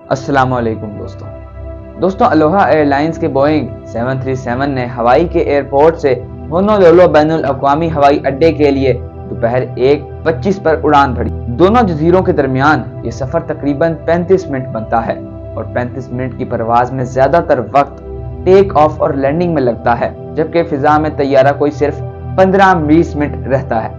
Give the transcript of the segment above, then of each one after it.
السلام علیکم دوستوں الوہا ایئر لائنز کے بوئنگ 737 نے ہوائی کے ایئرپورٹ سے ہونولولو بین الاقوامی ہوائی اڈے کے لیے دوپہر 1:25 پر اڑان بھری۔ دونوں جزیروں کے درمیان یہ سفر تقریباً 35 منٹ بنتا ہے اور 35 منٹ کی پرواز میں زیادہ تر وقت ٹیک آف اور لینڈنگ میں لگتا ہے، جبکہ فضا میں طیارہ کوئی صرف 15-20 منٹ رہتا ہے۔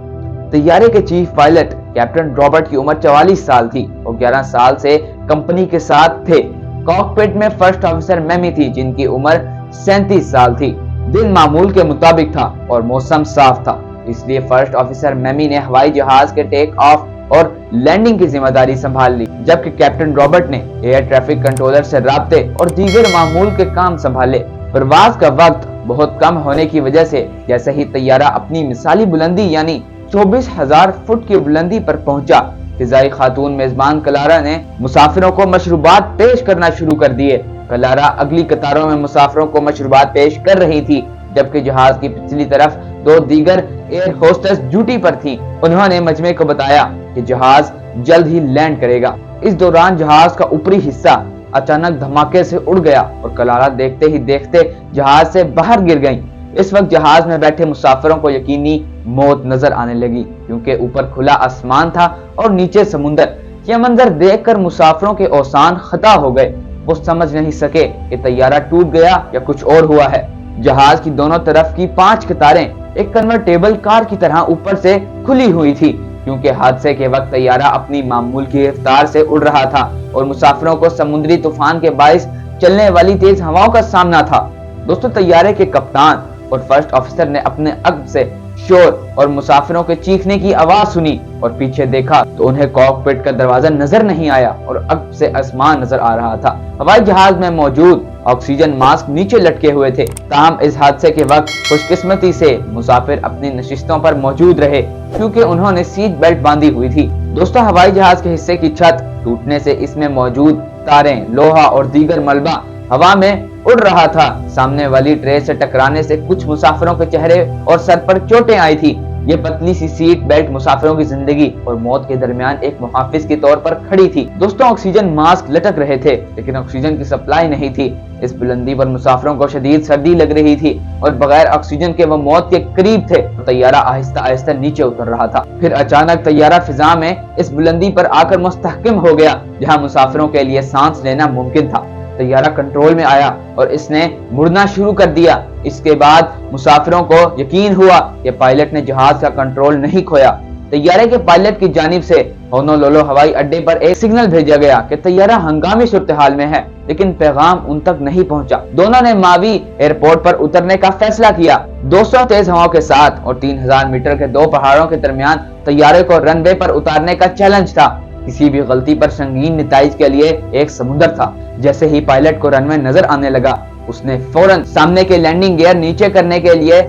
طیارے کے چیف پائلٹ کیپٹن رابرٹ کی عمر 44 سال تھی اور 11 سال سے کمپنی کے ساتھ تھے۔ کاکپٹ میں فرسٹ آفیسر میمی تھی جن کی عمر 37 سال تھی۔ دن معمول کے مطابق تھا اور موسم صاف تھا، اس لیے فرسٹ آفیسر میمی نے ہوائی جہاز کے ٹیک آف اور لینڈنگ کی ذمہ داری سنبھال لی، جبکہ کیپٹن رابرٹ نے ایئر ٹریفک کنٹرولر سے رابطے اور دیگر معمول کے کام سنبھالے۔ پرواز کا وقت بہت کم ہونے کی وجہ سے جیسے ہی طیارہ اپنی مثالی بلندی یعنی 24,000 فٹ کی بلندی پر پہنچا، فضائی خاتون میزبان کلارا نے مسافروں کو مشروبات پیش کرنا شروع کر دیے۔ کلارا اگلی قطاروں میں مسافروں کو مشروبات پیش کر رہی تھی، جبکہ جہاز کی پچھلی طرف 2 دیگر ایئر ہوسٹس ڈیوٹی پر تھیں۔ انہوں نے مجمع کو بتایا کہ جہاز جلد ہی لینڈ کرے گا۔ اس دوران جہاز کا اوپری حصہ اچانک دھماکے سے اڑ گیا اور کلارا دیکھتے ہی دیکھتے جہاز سے باہر گر گئیں۔ اس وقت جہاز میں بیٹھے مسافروں کو یقینی موت نظر آنے لگی، کیونکہ اوپر کھلا آسمان تھا اور نیچے سمندر۔ یہ منظر دیکھ کر مسافروں کے اوزان خطا ہو گئے۔ وہ سمجھ نہیں سکے کہ طیارہ ٹوٹ گیا یا کچھ اور ہوا ہے۔ جہاز کی دونوں طرف کی 5 قطاریں ایک کنورٹیبل کار کی طرح اوپر سے کھلی ہوئی تھی، کیونکہ حادثے کے وقت طیارہ اپنی معمول کی رفتار سے اڑ رہا تھا اور مسافروں کو سمندری طوفان کے باعث چلنے والی تیز ہواؤں کا سامنا تھا۔ دوستوں، طیارے کے کپتان اور فرسٹ آفیسر نے اپنے عقب سے شور اور مسافروں کے چیخنے کی آواز سنی اور پیچھے دیکھا تو انہیں کاکپٹ کا دروازہ نظر نہیں آیا اور عقب سے آسمان نظر آ رہا تھا۔ ہوائی جہاز میں موجود آکسیجن ماسک نیچے لٹکے ہوئے تھے، تاہم اس حادثے کے وقت خوش قسمتی سے مسافر اپنی نشستوں پر موجود رہے کیونکہ انہوں نے سیٹ بیلٹ باندھی ہوئی تھی۔ دوستوں، ہوائی جہاز کے حصے کی چھت ٹوٹنے سے اس میں موجود تاریں، لوہا اور دیگر ملبہ ہوا میں اڑ رہا تھا۔ سامنے والی ٹرے سے ٹکرانے سے کچھ مسافروں کے چہرے اور سر پر چوٹیں آئی تھی۔ یہ پتلی سی سیٹ بیلٹ مسافروں کی زندگی اور موت کے درمیان ایک محافظ کے طور پر کھڑی تھی۔ دوستوں، آکسیجن ماسک لٹک رہے تھے لیکن آکسیجن کی سپلائی نہیں تھی۔ اس بلندی پر مسافروں کو شدید سردی لگ رہی تھی اور بغیر آکسیجن کے وہ موت کے قریب تھے۔ طیارہ آہستہ آہستہ نیچے اتر رہا تھا، پھر اچانک طیارہ فضا میں اس بلندی پر آ کر مستحکم ہو گیا جہاں مسافروں کے لیے سانس لینا ممکن تھا۔ طیارہ کنٹرول میں آیا اور اس نے مڑنا شروع کر دیا۔ اس کے بعد مسافروں کو یقین ہوا کہ پائلٹ نے جہاز کا کنٹرول نہیں کھویا۔ طیارے کے پائلٹ کی جانب سے ہونولولو ہوائی اڈے پر ایک سگنل بھیجا گیا کہ طیارہ ہنگامی صورتحال میں ہے، لیکن پیغام ان تک نہیں پہنچا۔ دونوں نے ماوی ایئرپورٹ پر اترنے کا فیصلہ کیا۔ 200 تیز ہواؤں کے ساتھ اور 3000 میٹر کے 2 پہاڑوں کے درمیان طیارے کو رن وے پر اتارنے کا چیلنج تھا۔ کسی بھی غلطی پر سنگین نتائج کے لیے ایک سمندر تھا۔ جیسے ہی پائلٹ کو رن وے نظر آنے لگا، اس نے فوراً سامنے کے لینڈنگ گیئر نیچے کرنے کے لیے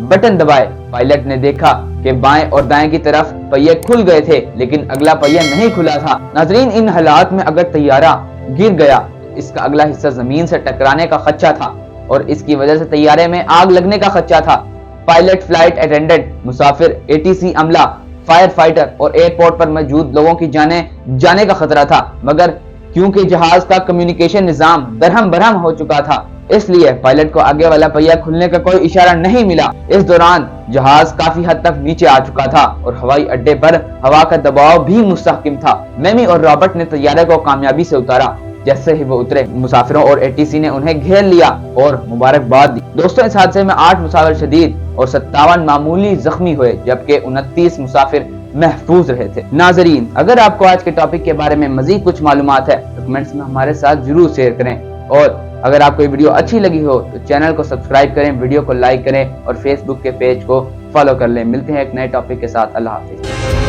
بٹن دبائے۔ پائلٹ نے دیکھا کہ بائیں اور دائیں کی طرف پہیے کھل گئے تھے لیکن اگلا پہیہ نہیں کھلا تھا۔ ناظرین، ان حالات میں اگر طیارہ گر گیا اس کا اگلا حصہ زمین سے ٹکرانے کا خدشہ تھا اور اس کی وجہ سے طیارے میں آگ لگنے کا خدشہ تھا۔ پائلٹ، فلائٹ اٹینڈنٹ، مسافر، ATC عملہ، فائر فائٹر اور ایئرپورٹ پر موجود لوگوں کی جانیں جانے کا خطرہ تھا، مگر کیونکہ جہاز کا کمیونیکیشن نظام درہم برہم ہو چکا تھا اس لیے پائلٹ کو آگے والا پہیہ کھلنے کا کوئی اشارہ نہیں ملا۔ اس دوران جہاز کافی حد تک نیچے آ چکا تھا اور ہوائی اڈے پر ہوا کا دباؤ بھی مستحکم تھا۔ میمی اور رابرٹ نے طیارے کو کامیابی سے اتارا۔ جیسے ہی وہ اترے، مسافروں اور ATC نے انہیں گھیر لیا اور مبارکباد دی۔ دوستوں، اس حادثے میں 8 مسافر شدید اور 57 معمولی زخمی ہوئے، جبکہ 29 مسافر محفوظ رہے تھے۔ ناظرین، اگر آپ کو آج کے ٹاپک کے بارے میں مزید کچھ معلومات ہے تو کمنٹس میں ہمارے ساتھ ضرور شیئر کریں، اور اگر آپ کو یہ ویڈیو اچھی لگی ہو تو چینل کو سبسکرائب کریں، ویڈیو کو لائک کریں اور فیس بک کے پیج کو فالو کر لیں۔ ملتے ہیں ایک نئے ٹاپک کے ساتھ۔ اللہ حافظ۔